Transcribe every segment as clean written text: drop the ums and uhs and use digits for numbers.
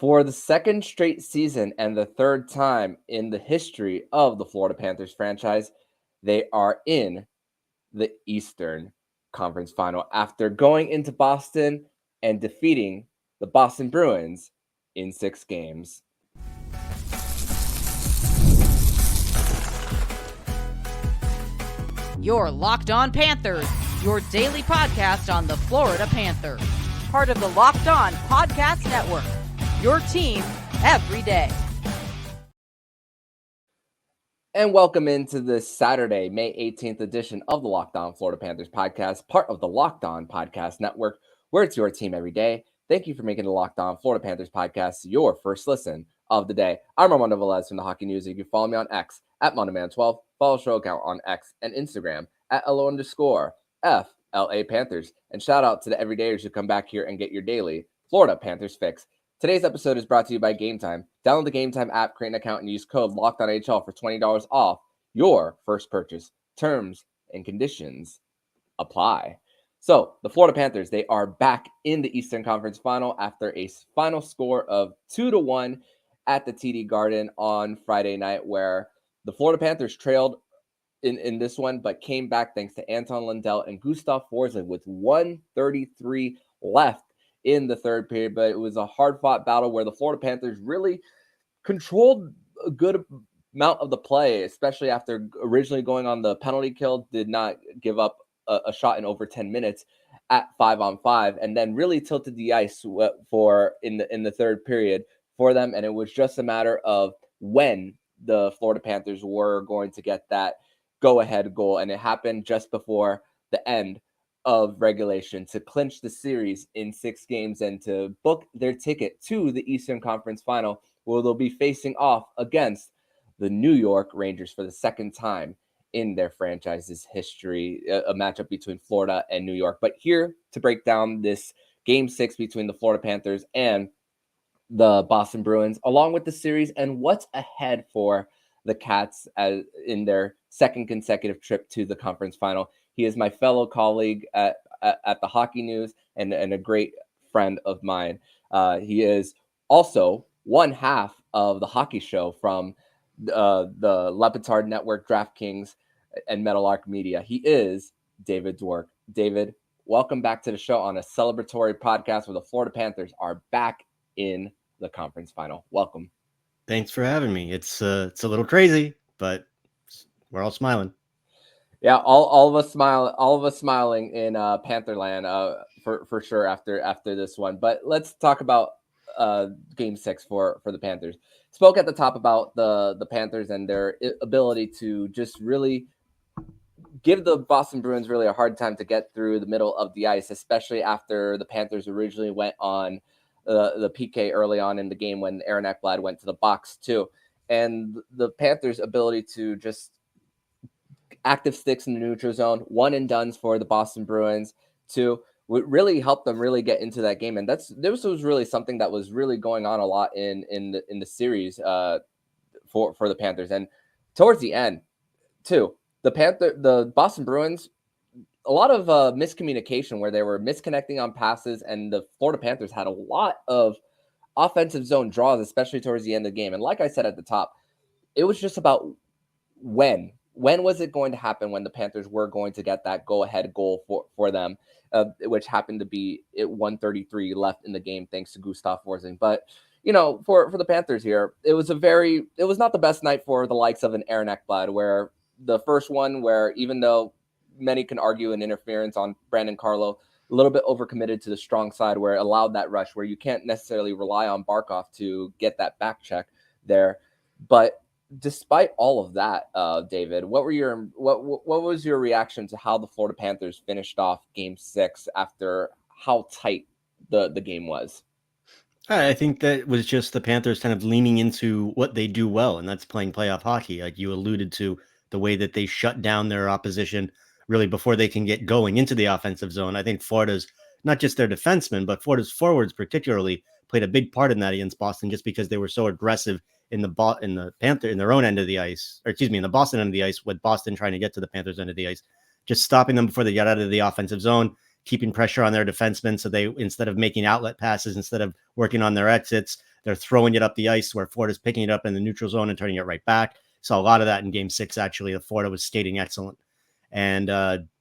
For the second straight season and the third time in the history of the Florida Panthers franchise, they are in the Eastern Conference Final after going into Boston and defeating the Boston Bruins in 6 games. You're Locked On Panthers, your daily podcast on the Florida Panthers. Part of the Locked On Podcast Network, your team every day. And welcome into this Saturday, May 18th edition of the Locked On Florida Panthers podcast, part of the Locked On Podcast Network, where it's your team every day. Thank you for making the Locked On Florida Panthers podcast your first listen of the day. I'm Armando Velez from the Hockey News. You can follow me on X at MondoMan12. Follow the show account on X and Instagram at @LO_FLA Panthers. And shout out to the everydayers who come back here and get your daily Florida Panthers fix. Today's episode is brought to you by Game Time. Download the Game Time app, create an account, and use code LOCKEDONHL for $20 off your first purchase. Terms and conditions apply. So, the Florida Panthers, they are back in the Eastern Conference Final after a final score of 2-1 at the TD Garden on Friday night, where the Florida Panthers trailed in this one, but came back thanks to Anton Lundell and Gustav Forsling with 1:33 left in the third period. But it was a hard-fought battle where the Florida Panthers really controlled a good amount of the play, especially after originally going on the penalty kill, did not give up a shot in over 10 minutes at 5-on-5, and then really tilted the ice for in the third period for them. And it was just a matter of when the Florida Panthers were going to get that go-ahead goal, and it happened just before the end of regulation to clinch the series in 6 games and to book their ticket to the Eastern Conference Final, where they'll be facing off against the New York Rangers for the second time in their franchise's history, a matchup between Florida and New York. But here to break down this Game 6 between the Florida Panthers and the Boston Bruins, along with the series and what's ahead for the Cats as in their second consecutive trip to the conference final. He is my fellow colleague at the Hockey News and a great friend of mine. He is also one half of the hockey show from the LeBatard Network, DraftKings, and Meadowlark Media. He is David Dwork. David, welcome back to the show on a celebratory podcast where the Florida Panthers are back in the conference final. Welcome. Thanks for having me. It's a little crazy, but we're all smiling. Yeah, all of us smiling in Pantherland for sure after this one. But let's talk about Game 6 for the Panthers. Spoke at the top about the Panthers and their ability to just really give the Boston Bruins really a hard time to get through the middle of the ice, especially after the Panthers originally went on the PK early on in the game when Aaron Ekblad went to the box too. And the Panthers' ability to just active sticks in the neutral zone, one and dones for the Boston Bruins, would really help them really get into that game. And this was really something that was really going on a lot in the series for the Panthers. And towards the end too, the Boston Bruins, a lot of miscommunication where they were misconnecting on passes, and the Florida Panthers had a lot of offensive zone draws, especially towards the end of the game. And like I said at the top, it was just about when was it going to happen when the Panthers were going to get that go-ahead goal for them, which happened to be at 1:33 left in the game thanks to Gustav Forsling. But for the Panthers here, it was not the best night for the likes of an Aaron Ekblad, where the first one, where even though many can argue an interference on Brandon Carlo, a little bit overcommitted to the strong side where it allowed that rush where you can't necessarily rely on Barkov to get that back check there. But despite all of that, David, what was your reaction to how the Florida Panthers finished off Game 6 after how tight the game was? I think that was just the Panthers kind of leaning into what they do well, and that's playing playoff hockey. Like you alluded to, the way that they shut down their opposition really before they can get going into the offensive zone. I think Florida's, not just their defensemen, but Florida's forwards particularly played a big part in that against Boston, just because they were so aggressive in the Panther in their own end of the ice, or excuse me, in the Boston end of the ice, with Boston trying to get to the Panthers end of the ice, just stopping them before they got out of the offensive zone, keeping pressure on their defensemen. So they, instead of making outlet passes, instead of working on their exits, They're throwing it up the ice where Florida's picking it up in the neutral zone and turning it right back. Saw a lot of that in Game 6, actually. Florida was skating excellent. And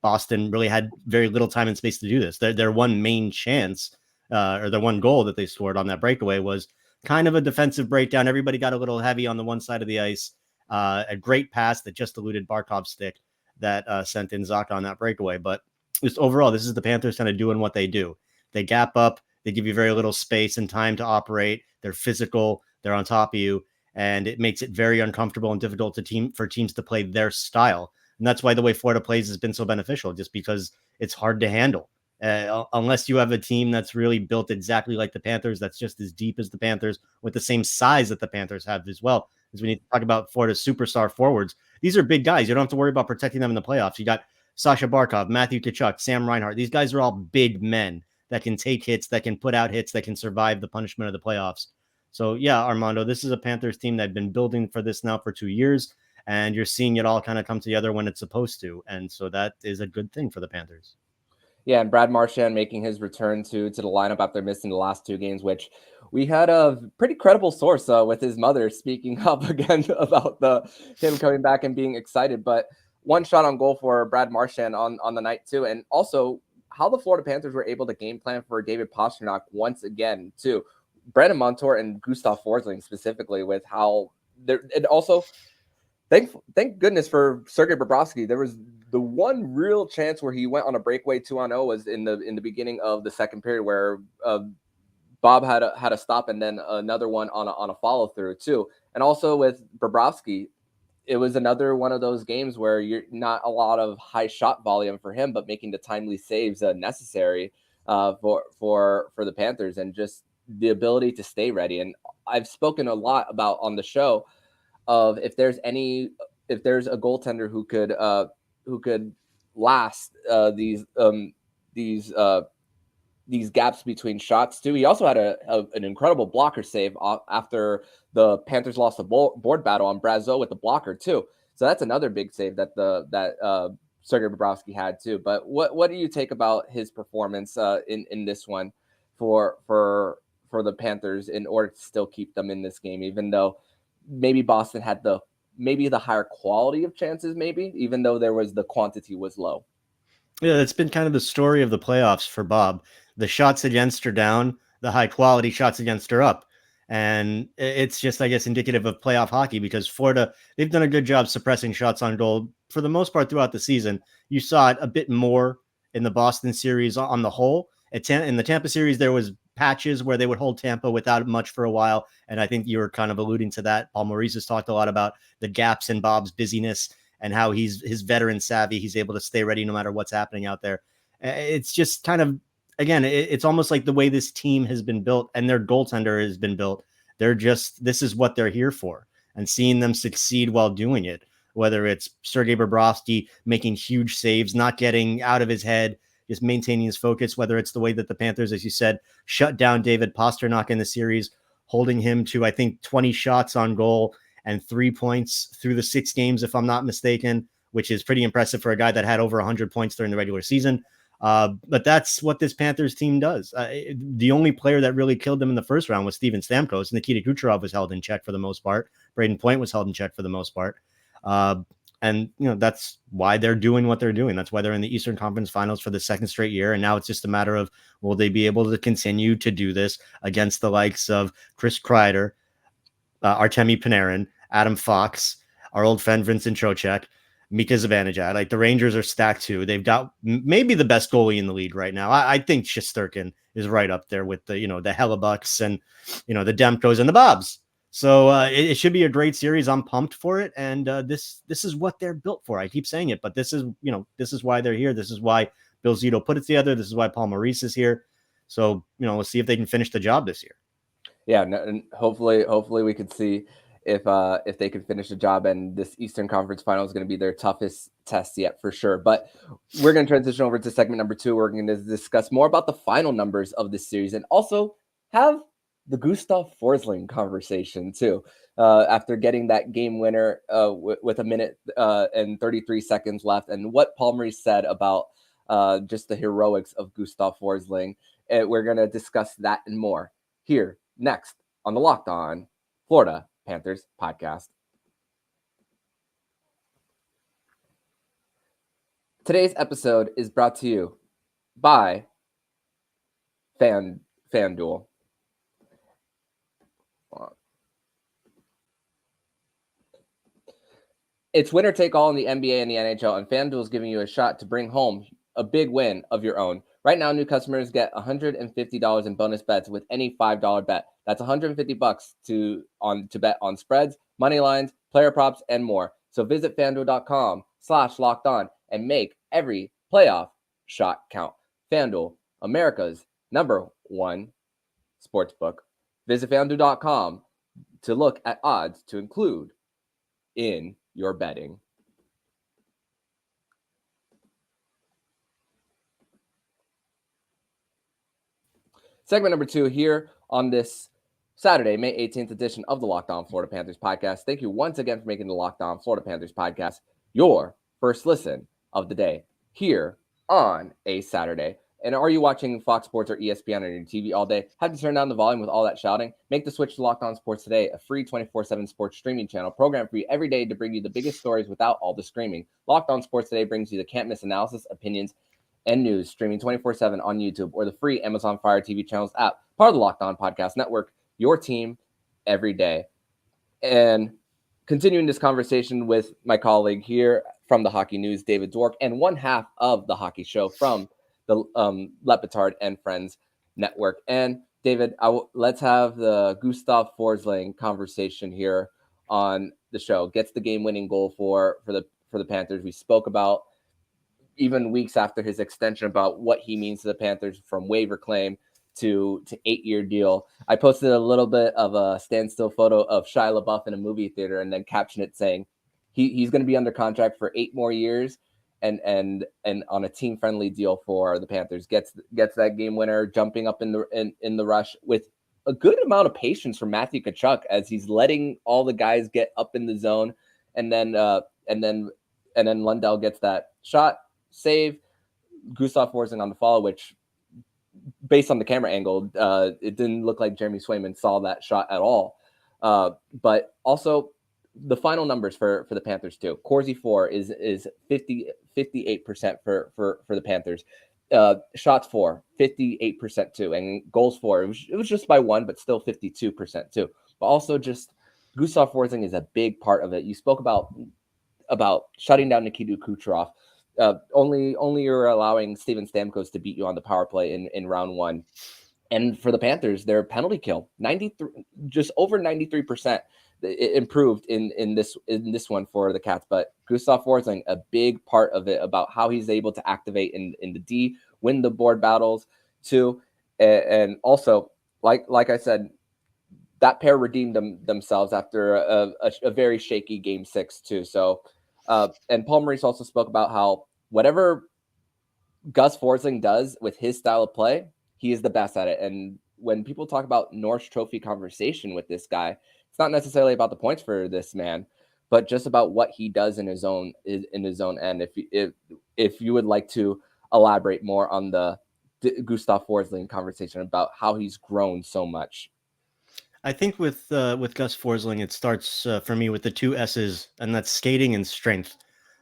Boston really had very little time and space to do this. Their one main chance, or their one goal that they scored on that breakaway was kind of a defensive breakdown. Everybody got a little heavy on the one side of the ice. A great pass that just eluded Barkov's stick that sent in Zacha on that breakaway. But just overall, this is the Panthers kind of doing what they do. They gap up. They give you very little space and time to operate. They're physical. They're on top of you. And it makes it very uncomfortable and difficult for teams to play their style. And that's why the way Florida plays has been so beneficial, just because it's hard to handle. Unless you have a team that's really built exactly like the Panthers, that's just as deep as the Panthers, with the same size that the Panthers have as well. As we need to talk about Florida's superstar forwards. These are big guys. You don't have to worry about protecting them in the playoffs. You got Sasha Barkov, Matthew Tkachuk, Sam Reinhart. These guys are all big men that can take hits, that can put out hits, that can survive the punishment of the playoffs. So, yeah, Armando, this is a Panthers team that had been building for this now for 2 years, and you're seeing it all kind of come together when it's supposed to. And so that is a good thing for the Panthers. Yeah, and Brad Marchand making his return to the lineup after missing the last 2 games, which we had a pretty credible source with his mother speaking up again about him coming back and being excited. But one shot on goal for Brad Marchand on the night too. And also how the Florida Panthers were able to game plan for David Pastrnak once again too. Brandon Montour and Gustav Forsling specifically, with how they're, and also thank goodness for Sergei Bobrovsky. There was the one real chance where he went on a breakaway 2-on-0 was in the beginning of the second period, where Bob had a stop and then another one on a follow through too. And also with Bobrovsky, it was another one of those games where you're not a lot of high shot volume for him, but making the timely saves necessary for the Panthers, and just the ability to stay ready. And I've spoken a lot about on the show of if there's a goaltender who could last these gaps between shots too. He also had an incredible blocker save after the Panthers lost the board battle on Brazeau with the blocker too. So that's another big save that Sergei Bobrovsky had too. But what do you take about his performance in this one for the Panthers in order to still keep them in this game, even though maybe Boston had the higher quality of chances, even though the quantity was low? Yeah, that's been kind of the story of the playoffs for Bob. The shots against are down, the high quality shots against are up. And it's just, I guess, indicative of playoff hockey, because Florida, they've done a good job suppressing shots on goal for the most part throughout the season. You saw it a bit more in the Boston series on the whole. In the Tampa series, there was patches where they would hold Tampa without much for a while. And I think you were kind of alluding to that. Paul Maurice has talked a lot about the gaps in Bob's busyness and how his veteran savvy, he's able to stay ready no matter what's happening out there. It's just kind of, again, it's almost like the way this team has been built and their goaltender has been built. This is what they're here for, and seeing them succeed while doing it, whether it's Sergei Bobrovsky making huge saves, not getting out of his head, just maintaining his focus, whether it's the way that the Panthers, as you said, shut down David Pastrnak in the series, holding him to, I think, 20 shots on goal and 3 points through the 6 games, if I'm not mistaken, which is pretty impressive for a guy that had over 100 points during the regular season. But that's what this Panthers team does. The only player that really killed them in the first round was Steven Stamkos. Nikita Kucherov was held in check for the most part. Braden Point was held in check for the most part. And, that's why they're doing what they're doing. That's why they're in the Eastern Conference Finals for the second straight year. And now it's just a matter of, will they be able to continue to do this against the likes of Chris Kreider, Artemi Panarin, Adam Fox, our old friend Vincent Trocheck, Mika Zibanejad. Like, the Rangers are stacked too. They've got maybe the best goalie in the league right now. I think Shesterkin is right up there with the Hellebucks and, the Demkos and the Bobs. So it should be a great series. I'm pumped for it. And this is what they're built for. I keep saying it, but this is why they're here. This is why Bill Zito put it together. This is why Paul Maurice is here. So, let's see if they can finish the job this year. Yeah, and hopefully we could see if they could finish the job, and this Eastern Conference Final is going to be their toughest test yet for sure. But we're going to transition over to segment number 2. We're going to discuss more about the final numbers of this series, and also have the Gustav Forsling conversation too, after getting that game winner with a minute and 33 seconds left, and what Paul Maurice said about just the heroics of Gustav Forsling. We're going to discuss that and more here next on the Locked On Florida Panthers podcast. Today's episode is brought to you by FanDuel. It's winner take all in the NBA and the NHL, and FanDuel is giving you a shot to bring home a big win of your own. Right now, new customers get $150 in bonus bets with any $5 bet. That's $150 to bet on spreads, money lines, player props, and more. So visit FanDuel.com/lockedon and make every playoff shot count. FanDuel, America's #1 sportsbook. Visit FanDuel.com to look at odds to include in your betting. Segment number 2 here on this Saturday, May 18th edition of the Locked On Florida Panthers podcast. Thank you once again for making the Locked On Florida Panthers podcast your first listen of the day here on a Saturday. And are you watching Fox Sports or ESPN on your TV all day? Have to turn down the volume with all that shouting? Make the switch to Locked On Sports today, a free 24/7 sports streaming channel programmed for you every day to bring you the biggest stories without all the screaming. Locked On Sports today brings you the can't-miss analysis, opinions, and news, streaming 24/7 on YouTube or the free Amazon Fire TV channels app, part of the Locked On Podcast Network, your team every day. And continuing this conversation with my colleague here from the Hockey News, David Dwork, and one half of the Hockey Show from the LeBatard and Friends network. And David, let's have the Gustav Forsling conversation here on the show. Gets the game-winning goal for the Panthers. We spoke about even weeks after his extension about what he means to the Panthers, from waiver claim to 8-year deal. I posted a little bit of a standstill photo of Shia LaBeouf in a movie theater and then captioned it saying he's going to be under contract for 8 more years. And on a team-friendly deal for the Panthers, gets that game winner, jumping up in the rush with a good amount of patience from Matthew Tkachuk as he's letting all the guys get up in the zone, and then Lundell gets that shot, save, Gustav Forsling on the follow, which based on the camera angle, it didn't look like Jeremy Swayman saw that shot at all. But also the final numbers for the Panthers too. Corsi 4 is 58% for the Panthers. Shots for 58% too, and goals for it was just by 1, but still 52% too. But also just Gustav Forsling is a big part of it. You spoke about shutting down Nikita Kucherov. Only you're allowing Steven Stamkos to beat you on the power play in round 1. And for the Panthers, their penalty kill, 93, just over 93%. It improved in this one for the Cats, but Gustav Forsling, a big part of it, about how he's able to activate in the D, win the board battles too, and also like I said, that pair redeemed themselves after a very shaky game 6 too. So, and Paul Maurice also spoke about how whatever Gus Forsling does with his style of play, he is the best at it. And when people talk about Norris Trophy conversation with this guy, it's not necessarily about the points for this man, but just about what he does in his own end. If you would like to elaborate more on the Gustav Forsling conversation about how he's grown so much. I think with Gus Forsling, it starts for me with the 2 S's, and that's skating and strength.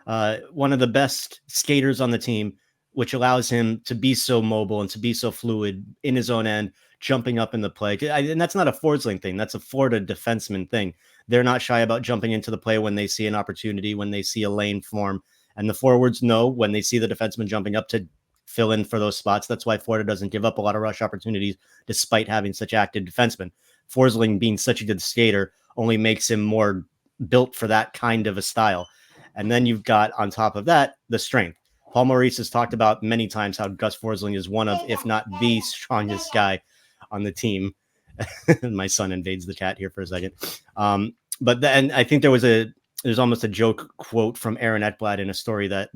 One of the best skaters on the team, which allows him to be so mobile and to be so fluid in his own end, jumping up in the play. And that's not a Forsling thing. That's a Florida defenseman thing. They're not shy about jumping into the play when they see an opportunity, when they see a lane form. And the forwards know when they see the defenseman jumping up to fill in for those spots. That's why Florida doesn't give up a lot of rush opportunities despite having such active defensemen. Forsling being such a good skater only makes him more built for that kind of a style. And then you've got, on top of that, the strength. Paul Maurice has talked about many times how Gus Forsling is one of, if not the strongest guy on the team. My son invades the chat here for a second. But then I think there's almost a joke quote from Aaron Ekblad in a story that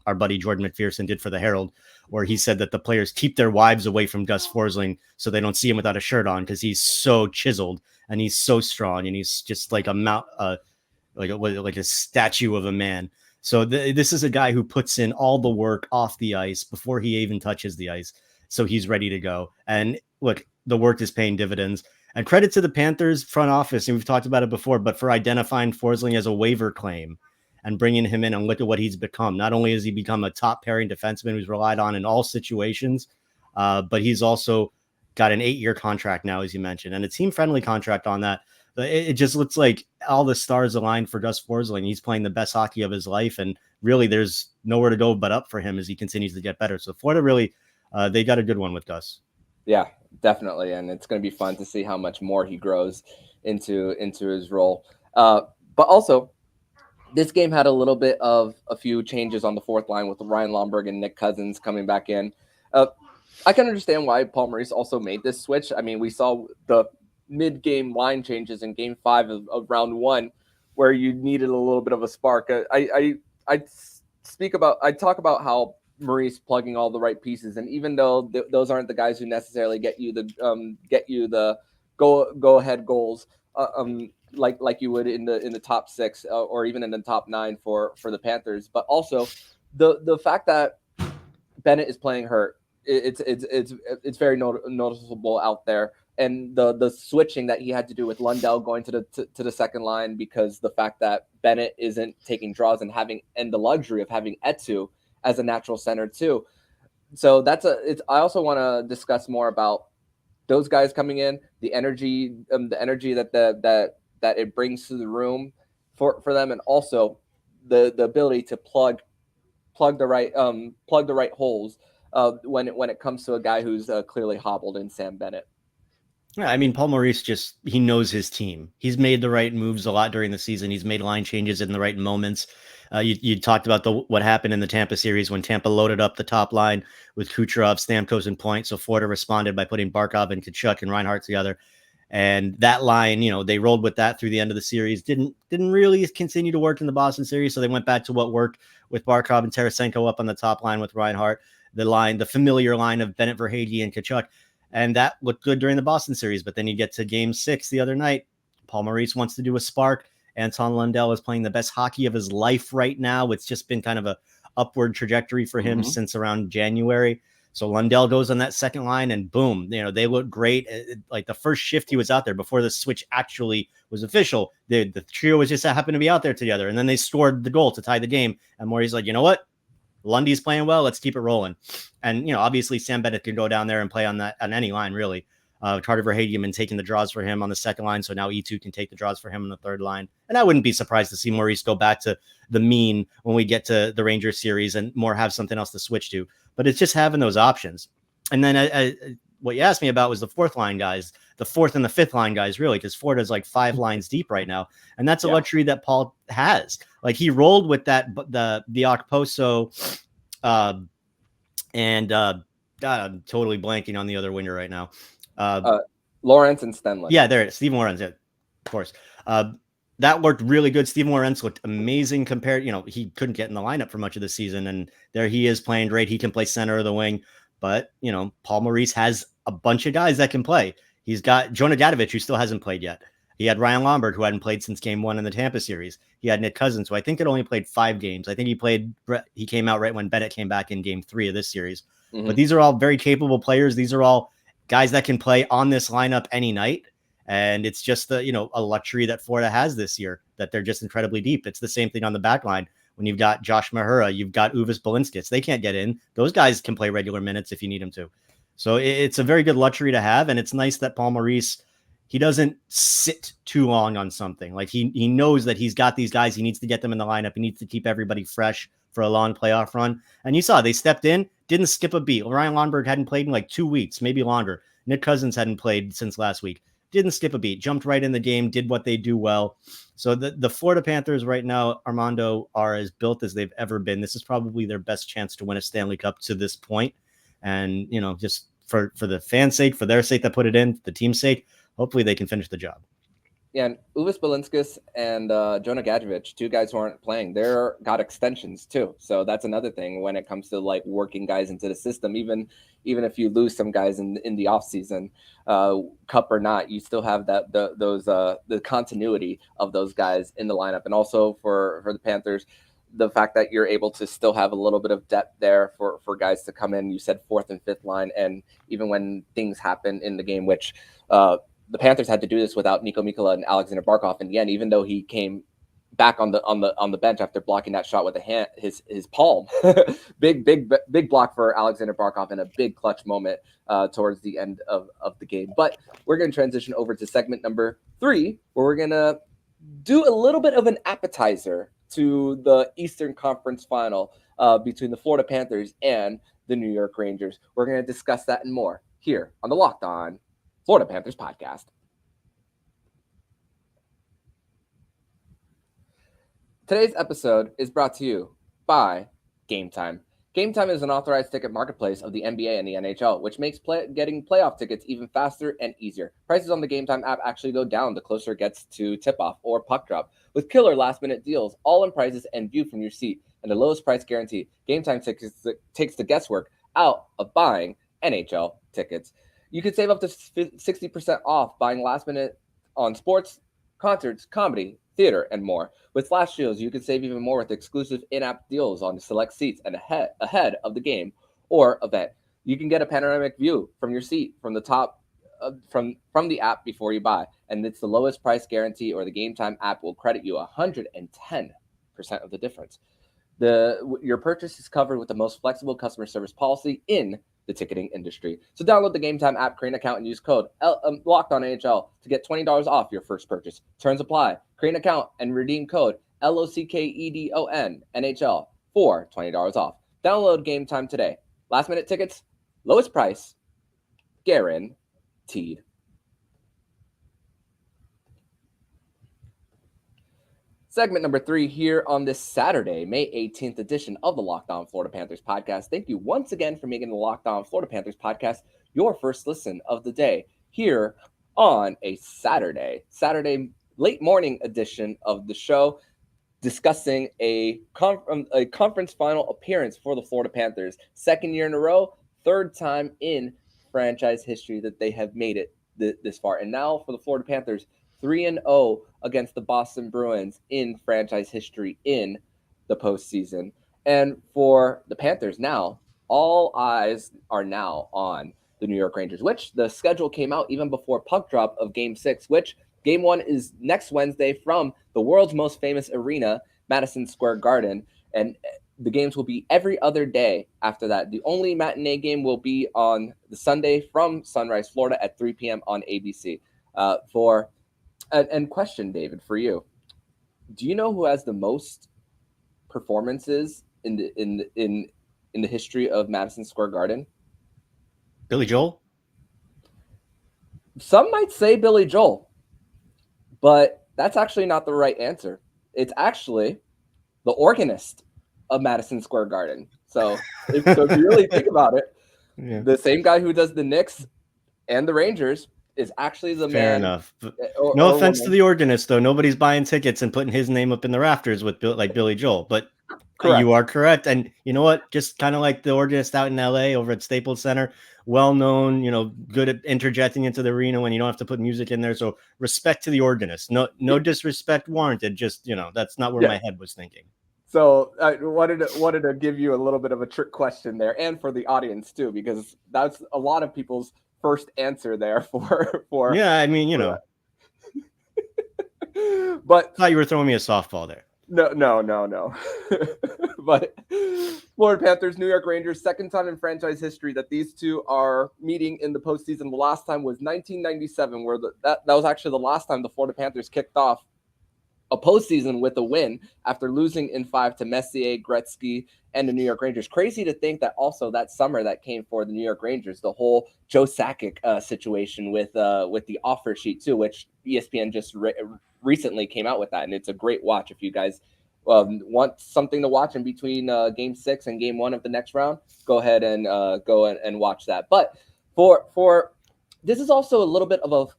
our buddy Jordan McPherson did for the Herald, where he said that the players keep their wives away from Gus Forsling so they don't see him without a shirt on, because he's so chiseled and he's so strong and he's just like like a statue of a man. So this is a guy who puts in all the work off the ice before he even touches the ice. So he's ready to go. And look, the work is paying dividends. And credit to the Panthers front office, and we've talked about it before, but for identifying Forsling as a waiver claim and bringing him in and look at what he's become. Not only has he become a top pairing defenseman who's relied on in all situations, but he's also got an 8-year contract now, as you mentioned, and a team-friendly contract on that. It just looks like all the stars aligned for Gus Forsling. He's playing the best hockey of his life, and really there's nowhere to go but up for him as he continues to get better. So Florida really, they got a good one with Gus. Yeah, definitely. And it's going to be fun to see how much more he grows into his role. But also, this game had a little bit of a few changes on the fourth line with Ryan Lomberg and Nick Cousins coming back in. I can understand why Paul Maurice also made this switch. I mean, we saw the mid-game line changes in Game 5 of Round 1, where you needed a little bit of a spark. I talk about how Maurice plugging all the right pieces, and even though those aren't the guys who necessarily get you the go ahead goals, like you would in the top 6 or even in the top 9 for the Panthers, but also the fact that Bennett is playing hurt. It's very noticeable out there, and the switching that he had to do with Lundell going to the second line, because the fact that Bennett isn't taking draws and the luxury of having Eetu as a natural center too. So I also want to discuss more about those guys coming in, the energy that it brings to the room for them, and also the ability to plug the right holes when it comes to a guy who's clearly hobbled in Sam Bennett. Yeah, I mean, Paul Maurice he knows his team. He's made the right moves a lot during the season. He's made line changes in the right moments. You talked about what happened in the Tampa series when Tampa loaded up the top line with Kucherov, Stamkos, and Point. So Florida responded by putting Barkov and Tkachuk and Reinhart together. And that line, they rolled with that through the end of the series. Didn't really continue to work in the Boston series. So they went back to what worked with Barkov and Tarasenko up on the top line with Reinhart, the familiar line of Bennett, Verhaeghe, and Tkachuk. And that looked good during the Boston series. But then you get to Game 6 the other night. Paul Maurice wants to do a spark. Anton Lundell is playing the best hockey of his life right now. It's just been kind of a upward trajectory for him since around January. So Lundell goes on that second line, and boom, they look great. Like the first shift he was out there before the switch actually was official, the trio was just happened to be out there together. And then they scored the goal to tie the game. And Maurice's like, you know what? Lundy's playing well. Let's keep it rolling. And, obviously Sam Bennett can go down there and play on any line, really. Carter Verhaeghe and taking the draws for him on the second line. So now Eetu can take the draws for him on the third line. And I wouldn't be surprised to see Maurice go back to the mean when we get to the Rangers series and more have something else to switch to. But it's just having those options. And then what you asked me about was the fourth line guys, the fourth and the fifth line guys, really, because Florida's like 5 lines deep right now. And that's a luxury that Paul has. Like he rolled with that, the Okposo and God, I'm totally blanking on the other winger right now. Lawrence and Stenlund. Yeah, there it is. Steven Lawrence, of course. That worked really good. Steven Lawrence looked amazing compared. He couldn't get in the lineup for much of the season, and there he is playing great. He can play center of the wing, but Paul Maurice has a bunch of guys that can play. He's got Jonah Gadovich, who still hasn't played yet. He had Ryan Lomberg, who hadn't played since Game 1 in the Tampa series. He had Nick Cousins, who I think had only played 5 games. I think he came out right when Bennett came back in Game 3 of this series. Mm-hmm. But these are all very capable players. These are all guys that can play on this lineup any night. And it's just a luxury that Florida has this year, that they're just incredibly deep. It's the same thing on the back line. When you've got Josh Mahura, you've got Uvis Balinskis. They can't get in. Those guys can play regular minutes if you need them to. So it's a very good luxury to have. And it's nice that Paul Maurice, he doesn't sit too long on something. Like he knows that he's got these guys. He needs to get them in the lineup. He needs to keep everybody fresh for a long playoff run. And you saw they stepped in, didn't skip a beat. Ryan Lomberg hadn't played in like 2 weeks, maybe longer. Nick Cousins hadn't played since last week. Didn't skip a beat, jumped right in the game, did what they do well. So the Florida Panthers right now, Armando, are as built as they've ever been. This is probably their best chance to win a Stanley Cup to this point. And, just for the fans' sake, for their sake that put it in, the team's sake, hopefully they can finish the job. Yeah, and Uvis Balinskis and Jonah Gadovich, 2 guys who aren't playing, they're got extensions too. So that's another thing when it comes to like working guys into the system. Even if you lose some guys in the offseason, cup or not, you still have the continuity of those guys in the lineup. And also for the Panthers, the fact that you're able to still have a little bit of depth there for guys to come in. You said fourth and fifth line, and even when things happen in the game, which the Panthers had to do this without Nico Mikkola and Aleksander Barkov in the end, even though he came back on the bench after blocking that shot with his palm. big block for Aleksander Barkov and a big clutch moment towards the end of the game. But we're going to transition over to segment number 3, where we're going to do a little bit of an appetizer to the Eastern Conference Final between the Florida Panthers and the New York Rangers. We're going to discuss that and more here on the Locked On Florida Panthers podcast. Today's episode is brought to you by Game Time. Game Time is an authorized ticket marketplace of the NBA and the NHL, which makes getting playoff tickets even faster and easier. Prices on the Game Time app actually go down the closer it gets to tip-off or puck drop, with killer last-minute deals, all-in prices and view from your seat, and the lowest price guarantee. Game Time takes the guesswork out of buying NHL tickets. You could save up to 60% off buying last minute on sports, concerts, comedy, theater, and more. With flash deals, you can save even more with exclusive in-app deals on select seats and ahead of the game or event. You can get a panoramic view from your seat from the top from the app before you buy, and it's the lowest price guarantee, or the Game Time app will credit you 110% of the difference. Your purchase is covered with the most flexible customer service policy in the ticketing industry. So download the Game Time app, create an account, and use code LOCKEDONNHL to get $20 off your first purchase. Terms apply. Create an account and redeem code LOCKEDONNHL for $20 off. Download Game Time today. Last minute tickets, lowest price, guaranteed. Segment number 3 here on this Saturday, May 18th edition of the Locked On Florida Panthers podcast. Thank you once again for making the Locked On Florida Panthers podcast your first listen of the day here on a Saturday late morning edition of the show, discussing a conference final appearance for the Florida Panthers. Second year in a row, third time in franchise history that they have made it this far. And now for the Florida Panthers, 3-0 against the Boston Bruins in franchise history in the postseason. And for the Panthers now, all eyes are now on the New York Rangers, which the schedule came out even before puck drop of Game 6, which Game 1 is next Wednesday from the world's most famous arena, Madison Square Garden. And the games will be every other day after that. The only matinee game will be on the Sunday from Sunrise, Florida at 3 p.m. on ABC. And question, David, for you. Do you know who has the most performances in the history of Madison Square Garden? Billy Joel? Some might say Billy Joel, but that's actually not the right answer. It's actually the organist of Madison Square Garden. So if you really think about it, the same guy who does the Knicks and the Rangers is actually the Fair man. enough. No offense to the organist, though. Nobody's buying tickets and putting his name up in the rafters with like Billy Joel. But correct. You are correct. And you know what? Just kind of like the organist out in LA over at Staples Center, well-known, good at interjecting into the arena when you don't have to put music in there. So respect to the organist. No disrespect warranted. Just, that's not where my head was thinking. So I wanted to give you a little bit of a trick question there, and for the audience too, because that's a lot of people's first answer there for yeah, I mean, but I thought you were throwing me a softball there. No. But Florida Panthers, New York Rangers, second time in franchise history that these two are meeting in the postseason. The last time was 1997, where that was actually the last time the Florida Panthers kicked off a postseason with a win after losing in 5 to Messier, Gretzky, and the New York Rangers. Crazy to think that also that summer that came for the New York Rangers, the whole Joe Sakic situation with the offer sheet too, which ESPN just recently came out with that, and it's a great watch if you guys want something to watch in between Game 6 and Game 1 of the next round. Go ahead and watch that. But for this is also a little bit of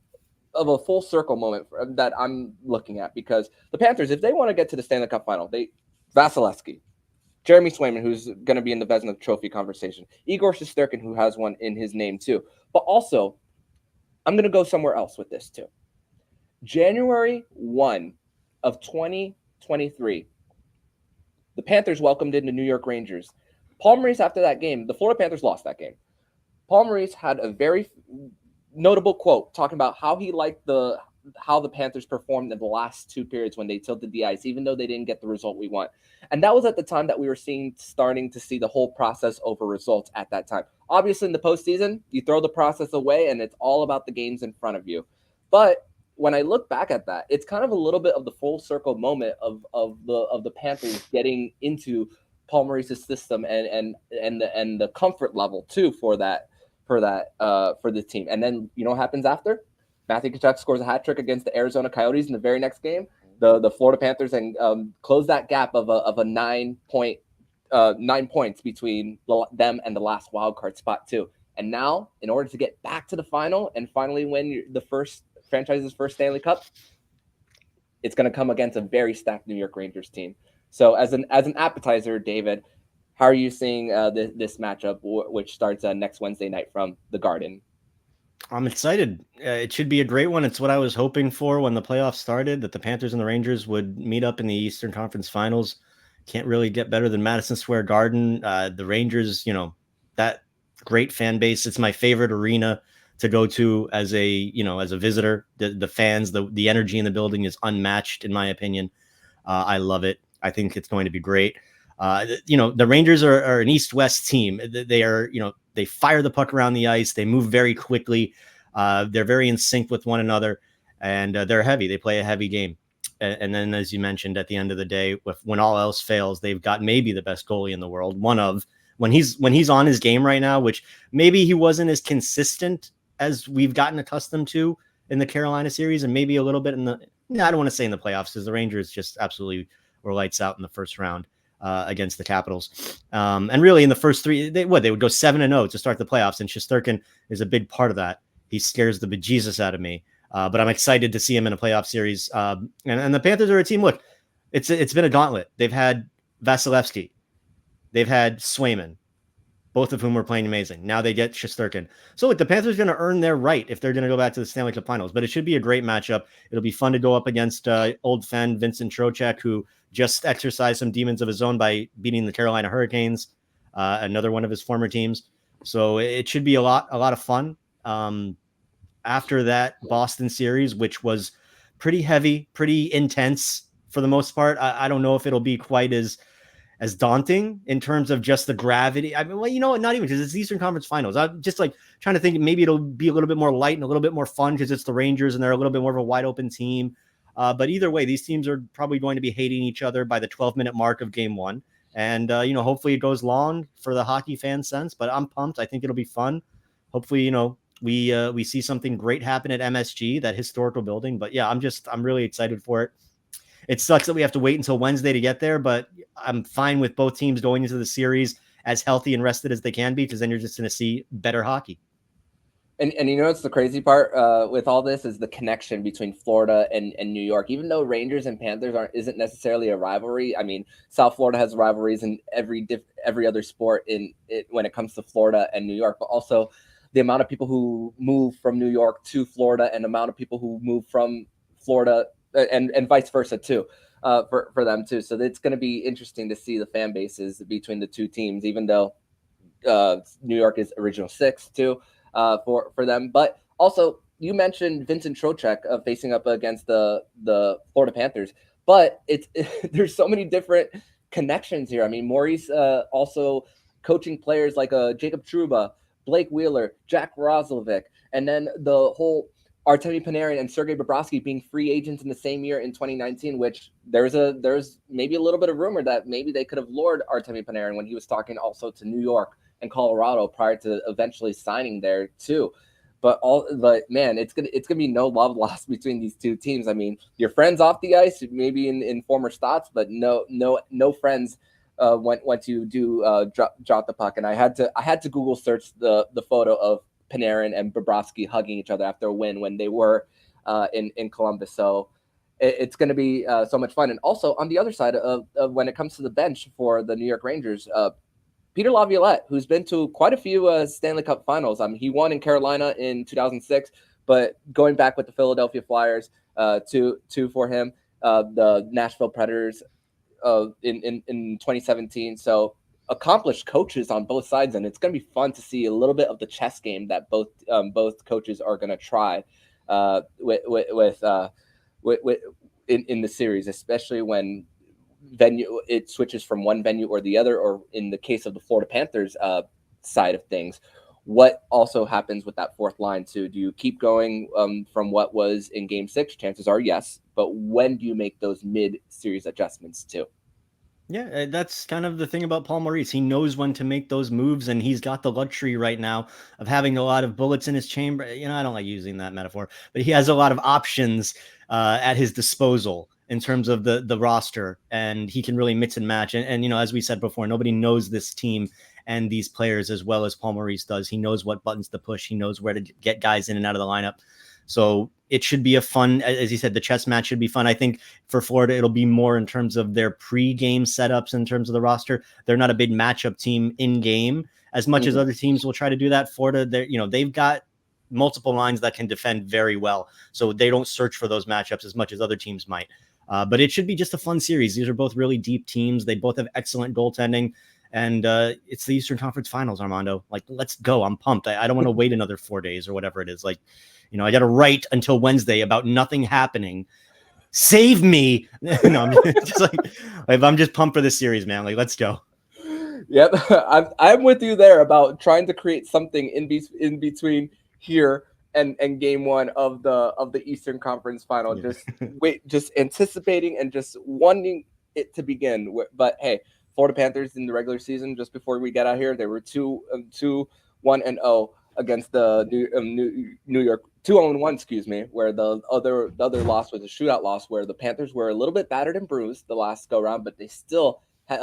a full circle moment that I'm looking at, because the Panthers, if they want to get to the Stanley Cup final, Vasilevsky, Jeremy Swayman, who's going to be in the Vezina Trophy conversation, Igor Shesterkin, who has one in his name too. But also, I'm going to go somewhere else with this too. January 1 of 2023, the Panthers welcomed in the New York Rangers. Paul Maurice, after that game, the Florida Panthers lost that game. Paul Maurice had a very notable quote talking about how he liked how the Panthers performed in the last two periods when they tilted the ice, even though they didn't get the result we want. And that was at the time that we were starting to see the whole process over results at that time. Obviously, in the postseason, you throw the process away and it's all about the games in front of you. But when I look back at that, it's kind of a little bit of the full circle moment of the Panthers getting into Paul Maurice's system and the comfort level too for the team. And then you know what happens after? Matthew Tkachuk scores a hat trick against the Arizona Coyotes in the very next game. The Florida Panthers and close that gap of a 9 points between them and the last wild card spot too. And now, in order to get back to the final and finally win the franchise's first Stanley Cup, it's going to come against a very stacked New York Rangers team. So, as an appetizer, David, how are you seeing this matchup, which starts next Wednesday night from the Garden? I'm excited. It should be a great one. It's what I was hoping for when the playoffs started, that the Panthers and the Rangers would meet up in the Eastern Conference Finals. Can't really get better than Madison Square Garden. The Rangers, that great fan base. It's my favorite arena to go to as a visitor. The fans, the energy in the building is unmatched, in my opinion. I love it. I think it's going to be great. The Rangers are an East-West team. They are, they fire the puck around the ice. They move very quickly. They're very in sync with one another, and they're heavy. They play a heavy game. And then, as you mentioned, at the end of the day, when all else fails, they've got maybe the best goalie in the world. When he's on his game right now, which maybe he wasn't as consistent as we've gotten accustomed to in the Carolina series, and maybe a little bit I don't want to say in the playoffs, because the Rangers just absolutely were lights out in the first round against the Capitals. And really in the first three, they would go 7-0 to start the playoffs. And Shesterkin is a big part of that. He scares the bejesus out of me. But I'm excited to see him in a playoff series. And the Panthers are a team. Look, it's been a gauntlet. They've had Vasilevsky. They've had Swayman, both of whom were playing amazing. Now they get Shesterkin. So look, the Panthers are going to earn their right if they're going to go back to the Stanley Cup Finals. But it should be a great matchup. It'll be fun to go up against old fan Vincent Trocheck, who just exercised some demons of his own by beating the Carolina Hurricanes, another one of his former teams. So it should be a lot of fun. After that Boston series, which was pretty heavy, pretty intense for the most part, I don't know if it'll be quite as daunting in terms of just the gravity. I mean, well, not even, because it's the Eastern Conference Finals. I'm just like trying to think maybe it'll be a little bit more light and a little bit more fun because it's the Rangers and they're a little bit more of a wide open team. But either way, these teams are probably going to be hating each other by the 12-minute mark of game one. And, hopefully it goes long for the hockey fan sense, but I'm pumped. I think it'll be fun. Hopefully, we see something great happen at MSG, that historical building. But yeah, I'm really excited for it. It sucks that we have to wait until Wednesday to get there, but I'm fine with both teams going into the series as healthy and rested as they can be, because then you're just going to see better hockey. And what's the crazy part with all this is the connection between Florida and New York. Even though Rangers and Panthers isn't necessarily a rivalry. I mean, South Florida has rivalries in every other sport when it comes to Florida and New York, but also the amount of people who move from New York to Florida and the amount of people who move from Florida and vice versa too, for them too. So it's going to be interesting to see the fan bases between the two teams, even though New York is original six too. For them. But also, you mentioned Vincent Trocheck facing up against the Florida Panthers, but there's so many different connections here. I mean, Maurice also coaching players like Jacob Trouba, Blake Wheeler, Jack Roslovic, and then the whole Artemi Panarin and Sergei Bobrovsky being free agents in the same year in 2019, which there's maybe a little bit of rumor that maybe they could have lured Artemi Panarin when he was talking also to New York and Colorado prior to eventually signing there too. But man, it's gonna be no love lost between these two teams. I mean, your friends off the ice, maybe in former spots, but no friends when to do drop the puck. And I had to Google search the photo of Panarin and Bobrovsky hugging each other after a win when they were in Columbus. So it's going to be so much fun. And also on the other side of when it comes to the bench for the New York Rangers, Peter Laviolette, who's been to quite a few Stanley Cup finals. I mean, he won in Carolina in 2006, but going back with the Philadelphia Flyers, two for him, the Nashville Predators in 2017. So accomplished coaches on both sides, and it's going to be fun to see a little bit of the chess game that both coaches are going to try in the series, especially when it switches from one venue or the other, or in the case of the Florida Panthers side of things. What also happens with that fourth line too? Do you keep going from what was in Game 6? Chances are yes, but when do you make those mid-series adjustments too? Yeah, that's kind of the thing about Paul Maurice. He knows when to make those moves, and he's got the luxury right now of having a lot of bullets in his chamber. I don't like using that metaphor, but he has a lot of options at his disposal in terms of the roster, and he can really mix and match. And as we said before, nobody knows this team and these players as well as Paul Maurice does. He knows what buttons to push. He knows where to get guys in and out of the lineup. So it should be a fun, as you said, the chess match should be fun. I think for Florida, it'll be more in terms of their pre-game setups in terms of the roster. They're not a big matchup team in game as much as other teams will try to do that. Florida, they've got multiple lines that can defend very well. So they don't search for those matchups as much as other teams might. But it should be just a fun series. These are both really deep teams. They both have excellent goaltending. And it's the Eastern Conference Finals, Armando. Like, let's go. I'm pumped. I don't want to wait another 4 days or whatever it is. Like, I got to write until Wednesday about nothing happening. Save me. No, I'm just I'm just pumped for this series, man. Like, let's go. Yep. I'm with you there about trying to create something in between here and Game 1 of the Eastern Conference Final. Yeah. Just anticipating and just wanting it to begin. But hey, Florida Panthers in the regular season, just before we get out here, they were 2-1-0 against the New York 2-1, excuse me, where the other loss was a shootout loss, where the Panthers were a little bit battered and bruised the last go round, but they still had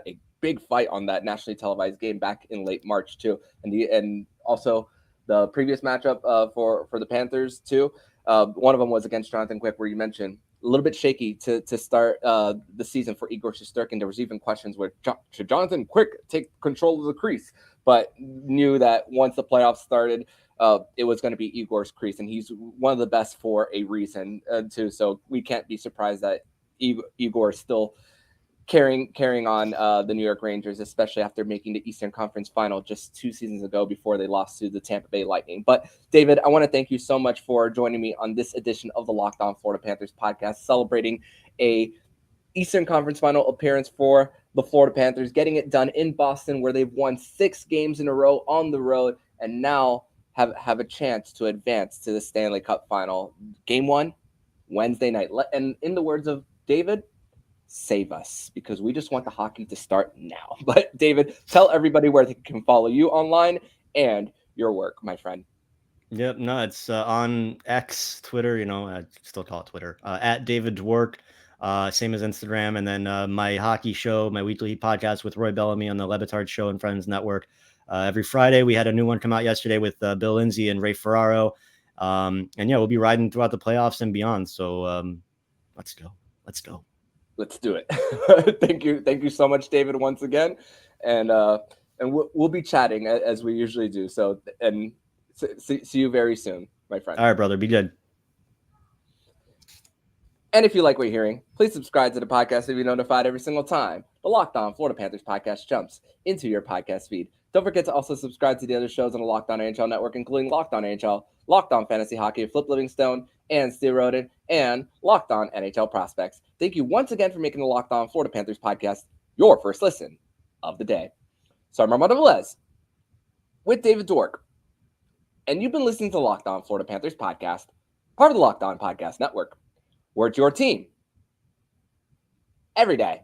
a big fight on that nationally televised game back in late March too, and also the previous matchup for the Panthers too. One of them was against Jonathan Quick, where you mentioned a little bit shaky to start the season for Igor Shesterkin. There was even questions where should Jonathan Quick take control of the crease, but knew that once the playoffs started, it was going to be Igor's crease, and he's one of the best for a reason too. So we can't be surprised that Igor is still carrying on the New York Rangers, especially after making the Eastern Conference Final just 2 seasons ago before they lost to the Tampa Bay Lightning. But David, I want to thank you so much for joining me on this edition of the Locked On Florida Panthers podcast, celebrating a Eastern Conference Final appearance for the Florida Panthers, getting it done in Boston, where they've won 6 games in a row on the road, and now have a chance to advance to the Stanley Cup Final. Game 1, Wednesday night. And in the words of David, save us, because we just want the hockey to start now. But David, tell everybody where they can follow you online and your work, my friend. Yep, no, it's on X, Twitter, I still call it Twitter, at David Dwork, same as Instagram. And then my hockey show, my weekly podcast with Roy Bellamy on the LeBatard and Friends Network. Every Friday, we had a new one come out yesterday with Bill Lindsay and Ray Ferraro. And yeah, we'll be riding throughout the playoffs and beyond. So let's go. Let's do it. Thank you so much, David, once again, and we'll be chatting as we usually do. So, and see you very soon, my friend. All right, brother, be good. And if you like what you're hearing, please subscribe to the podcast to be notified every single time the Locked On Florida Panthers podcast jumps into your podcast feed. Don't forget to also subscribe to the other shows on the Locked On NHL network, including Locked On NHL, Locked On Fantasy Hockey, Flip Livingstone, and Steel Roden, and Locked On NHL Prospects. Thank you once again for making the Locked On Florida Panthers podcast your first listen of the day. So I'm Armando Velez with David Dwork, and you've been listening to the Locked On Florida Panthers podcast, part of the Locked On Podcast Network, where it's your team every day.